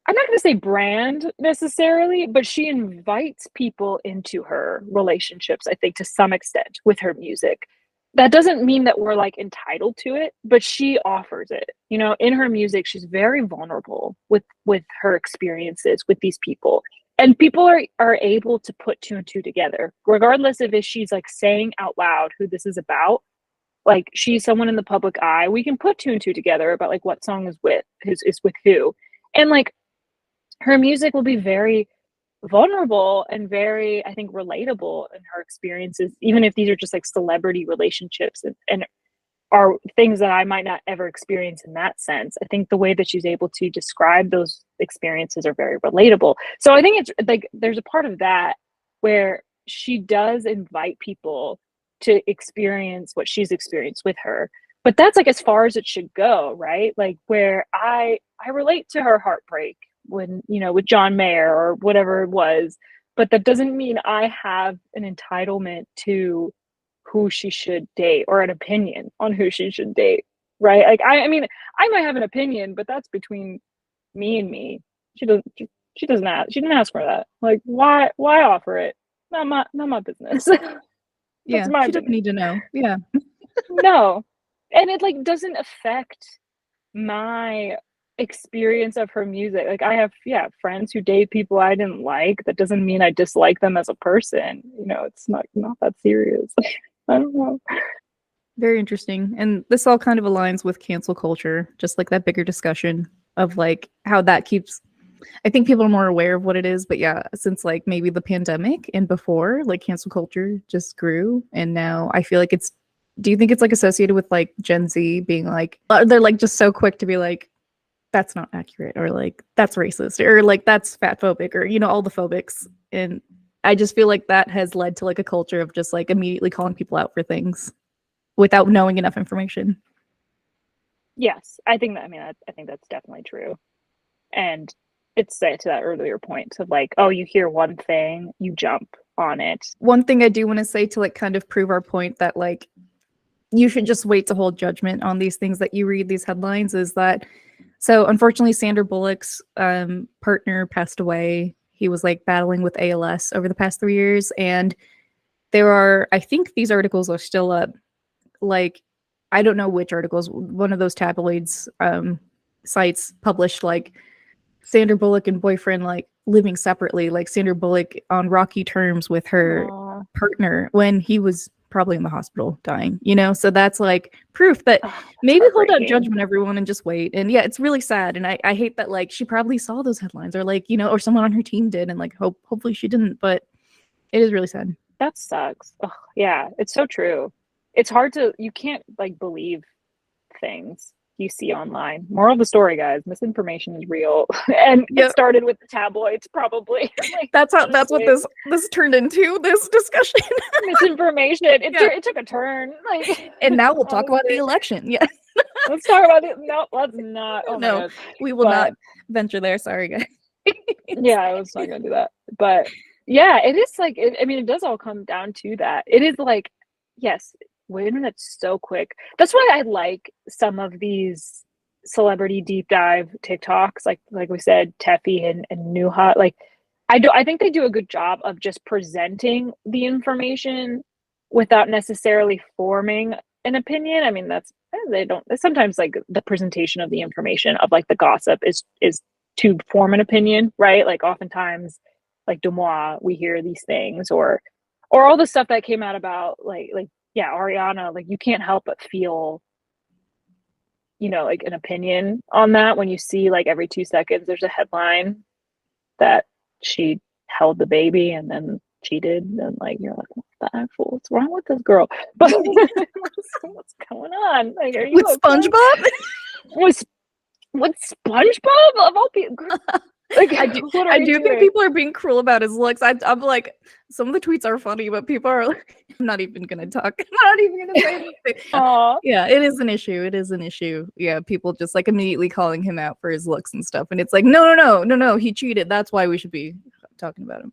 I'm not going to say brand necessarily, but she invites people into her relationships, I think, to some extent with her music. That doesn't mean that we're like entitled to it, but she offers it. You know, in her music, she's very vulnerable with her experiences with these people. and people are able to put two and two together, regardless of if she's like saying out loud who this is about. Like, she's someone in the public eye. We can put two and two together about like what song is with who, and like her music will be very vulnerable and very, I think, relatable in her experiences, even if these are just like celebrity relationships and are things that I might not ever experience in that sense. I think the way that she's able to describe those experiences are very relatable. So I think it's like there's a part of that where she does invite people to experience what she's experienced with her. But that's like as far as it should go, right? Like, where I relate to her heartbreak when, you know, with John Mayer or whatever it was, but that doesn't mean I have an entitlement to who she should date or an opinion on who she should date, right? Like, I mean, I might have an opinion, but that's between me and me. She doesn't ask. She didn't ask for that. Like, why offer it? Not my business. Yeah, That's my she doesn't need to know. Yeah. No, and it like doesn't affect my experience of her music. Like, I have, yeah, friends who date people I didn't like. That doesn't mean I dislike them as a person. You know, it's not that serious. I don't know. Very interesting. And this all kind of aligns with cancel culture, just like that bigger discussion of like how that keeps, I think people are more aware of what it is, but yeah, since like maybe the pandemic and before, like cancel culture just grew. And now I feel like it's, do you think it's like associated with like Gen Z being like, they're like just so quick to be like, that's not accurate, or like that's racist, or like that's fat phobic, or, you know, all the phobics. And I just feel like that has led to like a culture of just like immediately calling people out for things without knowing enough information. Yes, I think that. I mean, I think that's definitely true. And it's to that earlier point of like, oh, you hear one thing, you jump on it. One thing I do want to say to like kind of prove our point that like you should just wait to hold judgment on these things that you read these headlines is that, so unfortunately Sandra Bullock's partner passed away. He was like battling with ALS over the past 3 years, and there are, I think these articles are still up, like I don't know which articles, one of those tabloids sites published like Sandra Bullock and boyfriend like living separately, like Sandra Bullock on rocky terms with her partner when he was probably in the hospital dying, you know? So that's like proof that maybe hold out judgment, everyone, and just wait. And yeah, it's really sad. And I hate that like she probably saw those headlines, or like, you know, or someone on her team did, and like hopefully she didn't, but it is really sad. That sucks. Ugh, yeah, it's so true. It's hard to, you can't like believe things you see online. Moral of the story, guys, misinformation is real. And it started with the tabloids, probably. Like, that's what this turned into, this discussion. Misinformation. It took a turn. Like, and now we'll talk about the election. Yeah. Let's talk about it. No, let's not. Oh no, my God. We will not venture there. Sorry, guys. Yeah, I was not gonna do that. But yeah, it is like, I mean, it does all come down to that. It is like, yes, the internet's so quick. That's why I like some of these celebrity deep dive TikToks, like we said, Teffy and Nuha. Like, I think they do a good job of just presenting the information without necessarily forming an opinion. I mean, they don't sometimes, like, the presentation of the information of like the gossip is to form an opinion, right? Like, oftentimes, like Demois, we hear these things, or all the stuff that came out about like yeah, Ariana, like, you can't help but feel, you know, like an opinion on that when you see like every 2 seconds there's a headline that she held the baby and then cheated, and like, you're like, what's wrong with this girl? But what's going on? Like, are you with okay? SpongeBob? with SpongeBob of all people? Like, I do think people are being cruel about his looks. I'm like, some of the tweets are funny, but people are like, I'm not even gonna talk. I'm not even gonna say anything. Yeah, it is an issue. It is an issue. Yeah, people just like immediately calling him out for his looks and stuff, and it's like, no, he cheated. That's why we should be talking about him.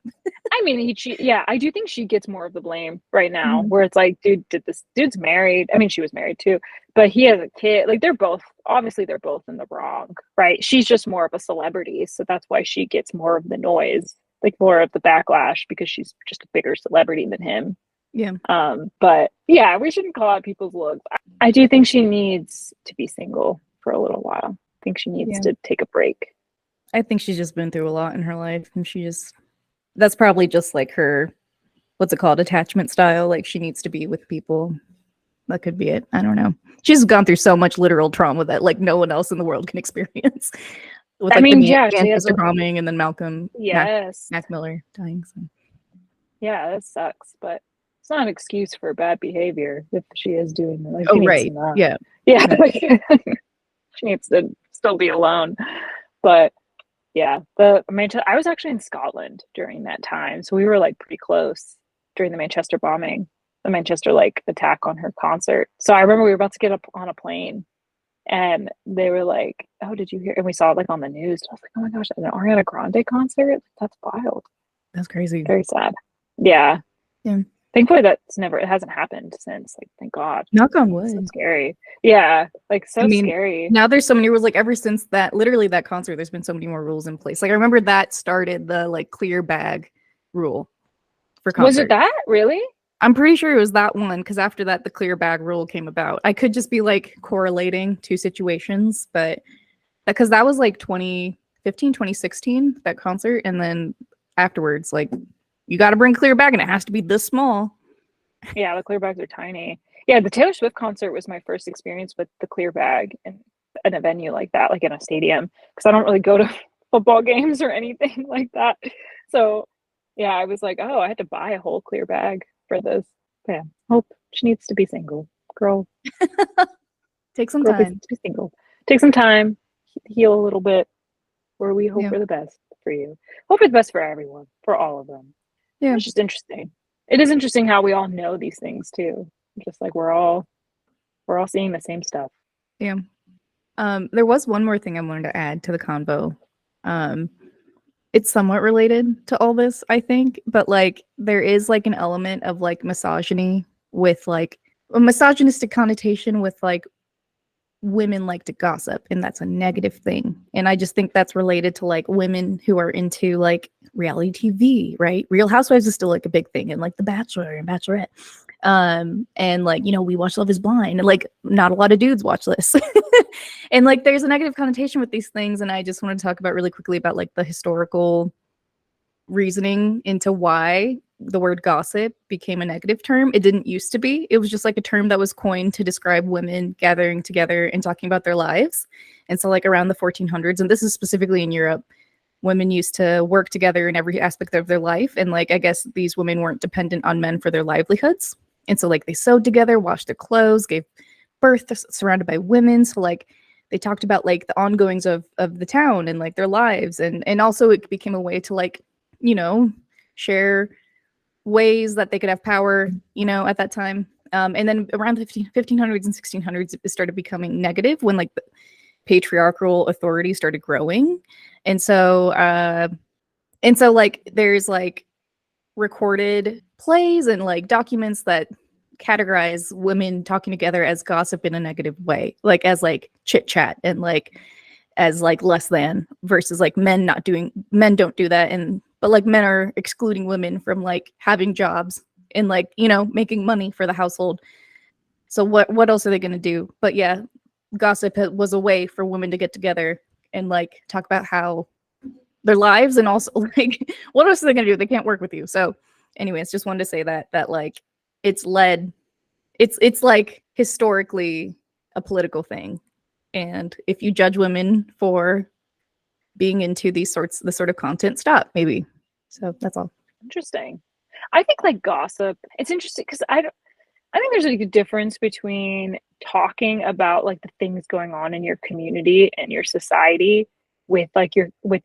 I mean, yeah, I do think she gets more of the blame right now, where it's like, dude's married. I mean, she was married too, but he has a kid. Like, they're both in the wrong, right? She's just more of a celebrity, so that's why she gets more of the noise, like more of the backlash, because she's just a bigger celebrity than him. Yeah. But yeah, we shouldn't call out people's looks. I do think she needs to be single for a little while. I think she needs to take a break. I think she's just been through a lot in her life, and she just That's probably just like her, what's it called, attachment style. Like she needs to be with people. That could be it. I don't know. She's gone through so much literal trauma that like no one else in the world can experience. With I like the mean, yeah, she has Manchester bombing and then yes. Mac Miller dying. So. Yeah, that sucks, but it's not an excuse for bad behavior if she is doing it. Like Oh, she needs right. to Yeah. yeah, she needs to still be alone. But yeah, I was actually in Scotland during that time, so we were like pretty close during the Manchester bombing, the Manchester like attack on her concert. So I remember we were about to get up on a plane, and they were like, "Oh, did you hear?" And we saw it like on the news. I was like, "Oh my gosh, an Ariana Grande concert? That's wild." That's crazy. Very sad. Yeah. Yeah. Thankfully, it hasn't happened since. Like, thank God. Knock on It's so wood. scary. Yeah, like so scary. Now there's so many rules. Like ever since that, literally that concert, there's been so many more rules in place. Like I remember that started the like clear bag rule for concerts. Was it that really? I'm pretty sure it was that one because after that, the clear bag rule came about. I could just be like correlating two situations, but because that was like 2015, 2016, that concert, and then afterwards, like you got to bring clear bag, and it has to be this small. Yeah, the clear bags are tiny. Yeah, the Taylor Swift concert was my first experience with the clear bag in a venue like that, like in a stadium, because I don't really go to football games or anything like that. So yeah, I was like, oh, I had to buy a whole clear bag for this. Yeah, hope she needs to be single. Girl, Take some time. Be single. Take some time, heal a little bit, where we hope for the best for you. Hope for the best for everyone, for all of them. Yeah, it's just interesting. It is interesting how we all know these things too. Just like we're all seeing the same stuff. Yeah. There was one more thing I wanted to add to the convo. It's somewhat related to all this, I think, but like there is like an element of like misogyny with like a misogynistic connotation with like women like to gossip, and that's a negative thing. And I just think that's related to like women who are into like reality TV, right? Real Housewives is still like a big thing, and like The Bachelor and Bachelorette. And like, you know, we watch Love is Blind, and like not a lot of dudes watch this. And like there's a negative connotation with these things, and I just want to talk about really quickly about like the historical reasoning into why the word gossip became a negative term. It didn't used to be. It was just like a term that was coined to describe women gathering together and talking about their lives. And so like around the 1400s, and this is specifically in Europe, women used to work together in every aspect of their life. And like, I guess these women weren't dependent on men for their livelihoods. And so like they sewed together, washed their clothes, gave birth, surrounded by women. So like they talked about like the ongoings of the town and like their lives. And also it became a way to like, you know, share ways that they could have power, you know, at that time. And then around the 1500s and 1600s, it started becoming negative when like the patriarchal authority started growing. And so like there's like recorded plays and like documents that categorize women talking together as gossip in a negative way, like as like chit chat and like as like less than, versus like men don't do that. And but like men are excluding women from like having jobs and like, you know, making money for the household. So what else are they going to do? But yeah, gossip was a way for women to get together and like talk about how their lives, and also like what else are they going to do? They can't work with you. So anyways, just wanted to say that like it's like historically a political thing. And if you judge women for being into the sort of content, stop maybe. So that's all. Interesting. I think like gossip, it's interesting because I think there's like a difference between talking about like the things going on in your community and your society with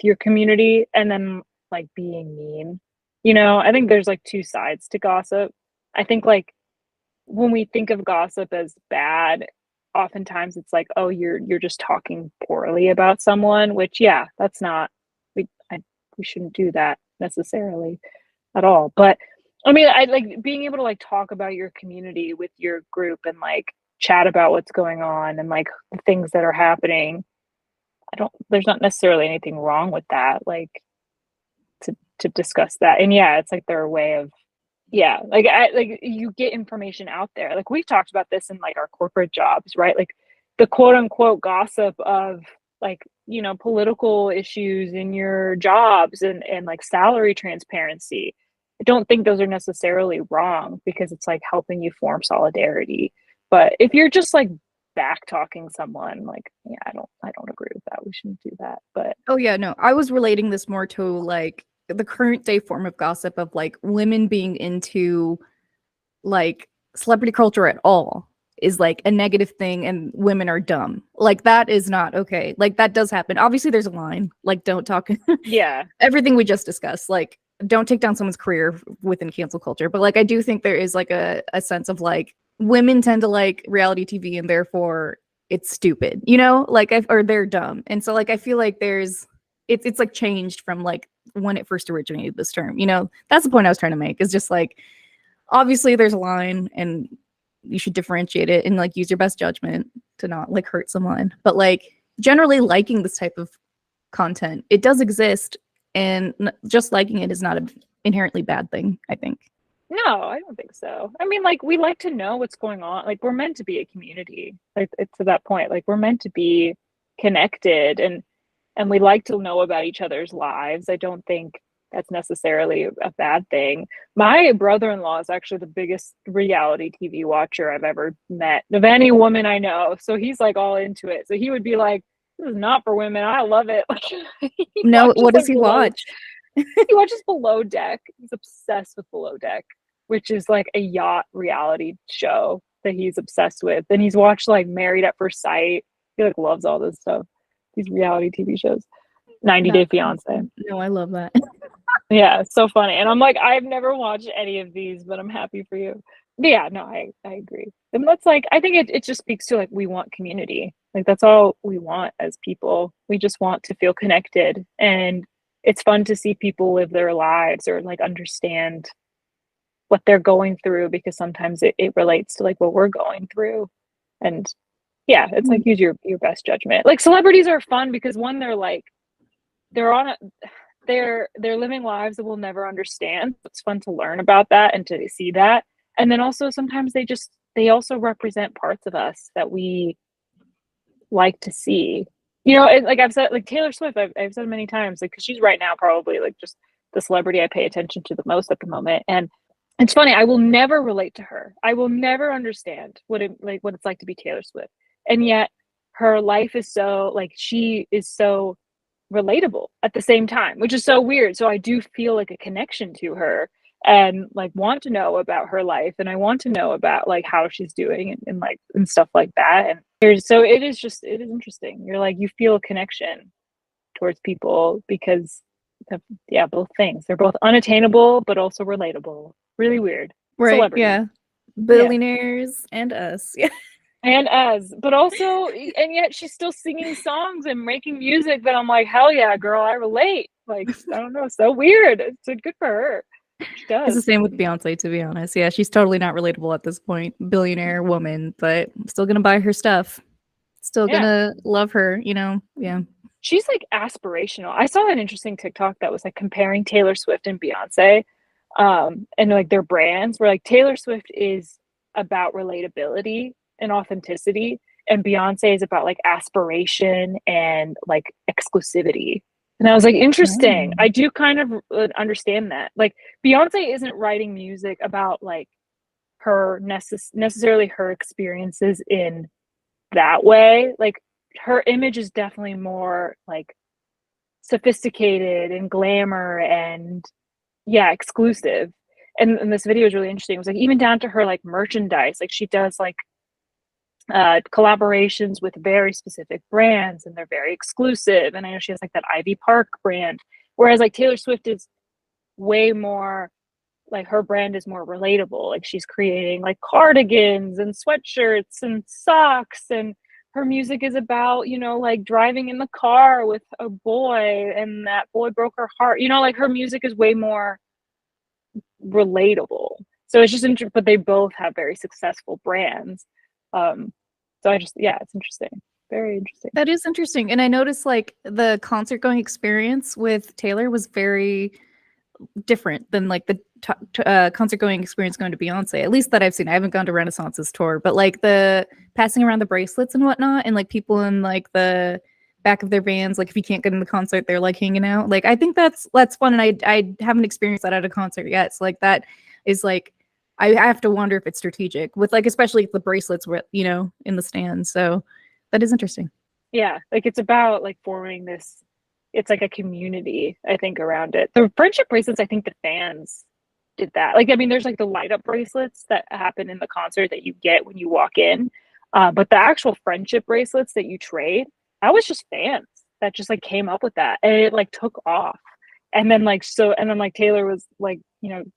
your community, and then like being mean. You know, I think there's like two sides to gossip. I think like when we think of gossip as bad, oftentimes it's like, oh, you're just talking poorly about someone, which yeah, that's not we shouldn't do that necessarily at all. But I mean, I like being able to like talk about your community with your group and like chat about what's going on and like the things that are happening. There's not necessarily anything wrong with that, like to discuss that. And yeah, it's like their way of, yeah, like you get information out there. Like we've talked about this in like our corporate jobs, right? Like the quote unquote gossip of like, political issues in your jobs and like salary transparency. I don't think those are necessarily wrong because it's like helping you form solidarity. But if you're just like back talking someone, like, yeah, I don't agree with that. We shouldn't do that. But oh yeah, no, I was relating this more to like the current day form of gossip of like women being into like celebrity culture at all is like a negative thing and women are dumb. Like that is not okay. Like that does happen. Obviously there's a line. Like don't talk yeah. everything we just discussed. Like don't take down someone's career within cancel culture. But like I do think there is like a sense of like women tend to like reality TV and therefore it's stupid, you know? Like or they're dumb. And so like I feel like there's it's like changed from like when it first originated, this term, you know? That's the point I was trying to make, is just like obviously there's a line and you should differentiate it and like use your best judgment to not like hurt someone. But like generally liking this type of content, it does exist, and just liking it is not an inherently bad thing, I think. No, I don't think so. I mean, like, we like to know what's going on. Like, we're meant to be a community. Like, it's to that point. Like, we're meant to be connected, and we like to know about each other's lives. I don't think that's necessarily a bad thing. My brother-in-law is actually the biggest reality TV watcher I've ever met of any woman I know. So he's like all into it. So he would be like, "This is not for women. I love it." Like, no, what does he watch? He watches Below Deck. He's obsessed with Below Deck, which is like a yacht reality show that he's obsessed with. And he's watched like Married at First Sight. He like loves all this stuff, these reality TV shows. 90 Day Fiance. No, I love that. Yeah, so funny. And I'm like, I've never watched any of these, but I'm happy for you. But yeah, no, I agree. And that's like, I think it just speaks to like, we want community. Like that's all we want as people. We just want to feel connected. And it's fun to see people live their lives or like understand what they're going through, because sometimes it relates to like what we're going through. And yeah, it's like use your best judgment. Like celebrities are fun because one, they're like they're living lives that we'll never understand. It's fun to learn about that and to see that. And then also sometimes they also represent parts of us that we like to see. You know, like I've said, like Taylor Swift, I've said many times, like, because she's right now probably like just the celebrity I pay attention to the most at the moment. And it's funny, I will never relate to her. I will never understand what it's like to be Taylor Swift. And yet her life is so like, she is so relatable at the same time, which is so weird. So I do feel like a connection to her and like want to know about her life, and I want to know about like how she's doing and stuff like that. And so it is interesting. You're like, you feel a connection towards people because both things. They're both unattainable but also relatable. Really weird. Right. Celebrity. Yeah. Billionaires and us. Yeah. But also, and yet she's still singing songs and making music that I'm like, hell yeah, girl, I relate. Like, I don't know, so weird. It's so good for her. She does. It's the same with Beyonce, to be honest. Yeah, she's totally not relatable at this point. Billionaire woman, but I'm still gonna buy her stuff. Still gonna love her, you know? Yeah. She's like aspirational. I saw an interesting TikTok that was like comparing Taylor Swift and Beyonce, and like their brands, where like Taylor Swift is about relatability and authenticity, and Beyonce is about like aspiration and like exclusivity. And I was like, interesting. I do kind of understand that. Like Beyonce isn't writing music about like her necessarily her experiences in that way. Like her image is definitely more like sophisticated and glamour and exclusive. And this video is really interesting. It was like even down to her like merchandise. Like she does like collaborations with very specific brands, and they're very exclusive. And I know she has like that Ivy Park brand, whereas like Taylor Swift is way more like, her brand is more relatable. Like she's creating like cardigans and sweatshirts and socks, and her music is about, you know, like driving in the car with a boy and that boy broke her heart, you know, like her music is way more relatable. So it's just interesting, but they both have very successful brands. So it's interesting. Very interesting. That is interesting. And I noticed like the concert going experience with Taylor was very different than like the concert going experience going to Beyonce, at least that I've seen. I haven't gone to Renaissance's tour, but like the passing around the bracelets and whatnot, and like people in like the back of their vans. Like if you can't get in the concert, they're like hanging out. Like I think that's fun, and I haven't experienced that at a concert yet. So like that is like I have to wonder if it's strategic with like especially the bracelets were in the stands. So that is interesting. Yeah, like it's about like forming this. It's like a community, I think, around it. The friendship bracelets, I think the fans did that. Like, I mean, there's like the light up bracelets that happen in the concert that you get when you walk in. But the actual friendship bracelets that you trade, that was just fans that just like came up with that. And it like took off. And then like, Taylor was like,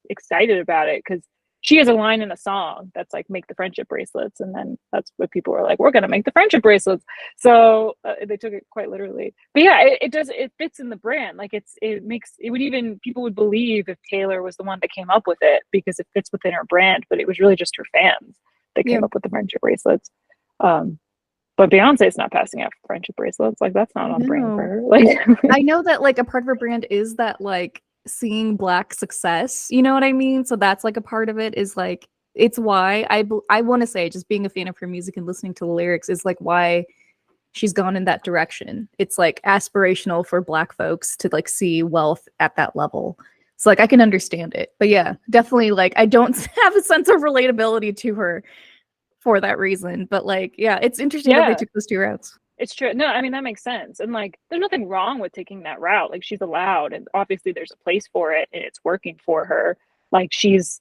excited about it because she has a line in a song that's like, make the friendship bracelets. And then that's what people were like, we're going to make the friendship bracelets. So they took it quite literally. But yeah, it fits in the brand. Like people would believe if Taylor was the one that came up with it because it fits within her brand, but it was really just her fans that came up with the friendship bracelets. But Beyonce's not passing out friendship bracelets. Like that's not on brand for her. Like I know that like a part of her brand is that like seeing Black success, you know what I mean? So that's like a part of it is like it's why I want to say just being a fan of her music and listening to the lyrics is like why she's gone in that direction. It's like aspirational for Black folks to like see wealth at that level. So like I can understand it. But yeah, definitely like I don't have a sense of relatability to her for that reason. But like yeah, it's interesting that they took those two routes. It's true. No, I mean, that makes sense. And like, there's nothing wrong with taking that route. Like, she's allowed, and obviously there's a place for it and it's working for her. Like, she's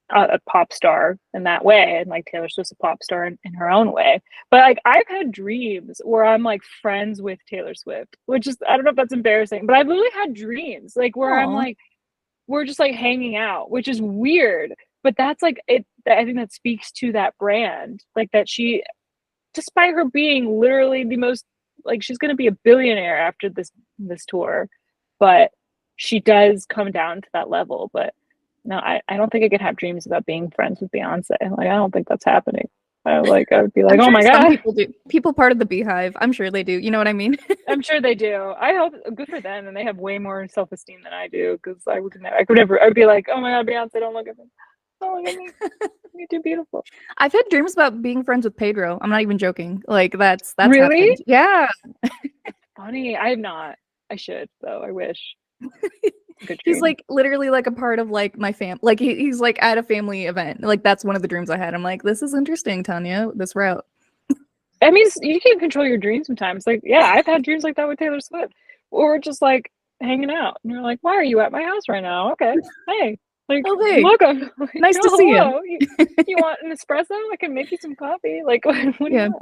a pop star in that way. And like, Taylor Swift's a pop star in her own way. But like, I've had dreams where I'm like friends with Taylor Swift, which is, I don't know if that's embarrassing, but I've literally had dreams like where I'm like, we're just like hanging out, which is weird. But that's like, I think that speaks to that brand. Like, that she, despite her being literally the most, like, she's going to be a billionaire after this tour, but she does come down to that level. But no, I don't think I could have dreams about being friends with Beyonce. Like, I don't think that's happening. I would be like, oh my God. People do. People part of the Beehive. I'm sure they do. You know what I mean? I'm sure they do. I hope, good for them. And they have way more self-esteem than I do, because I could never, I'd be like, oh my God, Beyonce, don't look at me. Don't look at me. You're too beautiful. I've had dreams about being friends with Pedro. I'm not even joking. Like that's really happened. Yeah. Funny. I have not. I should though. I wish. He's like literally like a part of like my fam. Like he's like at a family event. Like that's one of the dreams I had. I'm like, this is interesting, Tanya. This route. I mean, you can't control your dreams sometimes. Like, yeah, I've had dreams like that with Taylor Swift, or just like hanging out, and you're like, why are you at my house right now? Okay, hey. Like, oh, hey. Welcome. Like, nice to see you. You want an espresso? I can make you some coffee. Like, what do you want?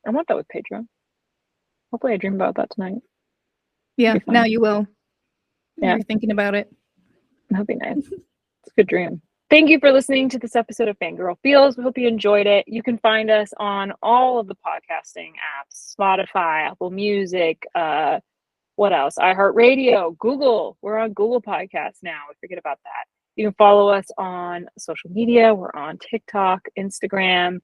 I want that with Pedro. Hopefully I dream about that tonight. Yeah, now you will. Yeah. You're thinking about it. That'd be nice. It's a good dream. Thank you for listening to this episode of Fangirl Feels. We hope you enjoyed it. You can find us on all of the podcasting apps, Spotify, Apple Music, what else? iHeartRadio, Google. We're on Google Podcasts now. We forget about that. You can follow us on social media. We're on TikTok, Instagram,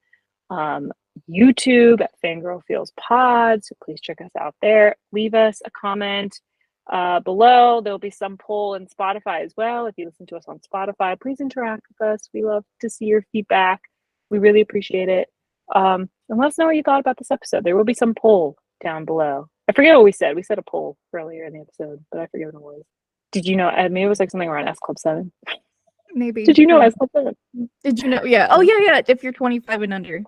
YouTube at Fangirl Feels Pod. So please check us out there. Leave us a comment below. There'll be some poll in Spotify as well. If you listen to us on Spotify, please interact with us. We love to see your feedback. We really appreciate it. And let us know what you thought about this episode. There will be some poll down below. I forget what we said. We said a poll earlier in the episode, but I forget what it was. Did you know? Maybe it was like something around S Club 7. Maybe. Did you know S Club 7? Did you know? Yeah. Oh, yeah. If you're 25 and under.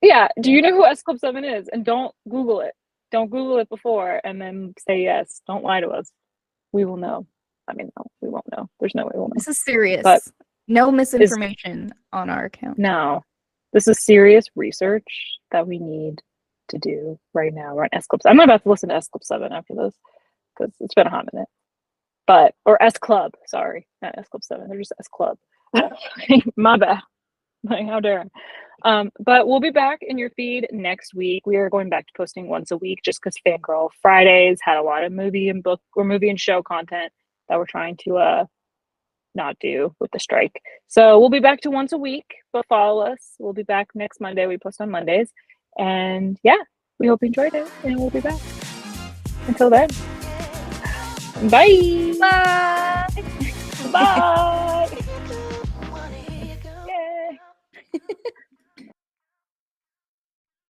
Yeah. Do you know who S Club 7 is? And don't Google it. Don't Google it before and then say yes. Don't lie to us. We will know. I mean, no, we won't know. There's no way we'll know. This is serious. But no misinformation on our account. No. This is serious research that we need to do right now. We're on S Club 7. I'm not about to listen to S Club 7 after this because it's been a hot minute. Or S Club, sorry, not S Club 7. They're just S Club. My bad. Like, how dare I? But we'll be back in your feed next week. We are going back to posting once a week just because Fangirl Fridays had a lot of movie and show content that we're trying to not do with the strike. So we'll be back to once a week, but follow us. We'll be back next Monday. We post on Mondays. And yeah, we hope you enjoyed it, and we'll be back. Until then, bye. Bye. Bye.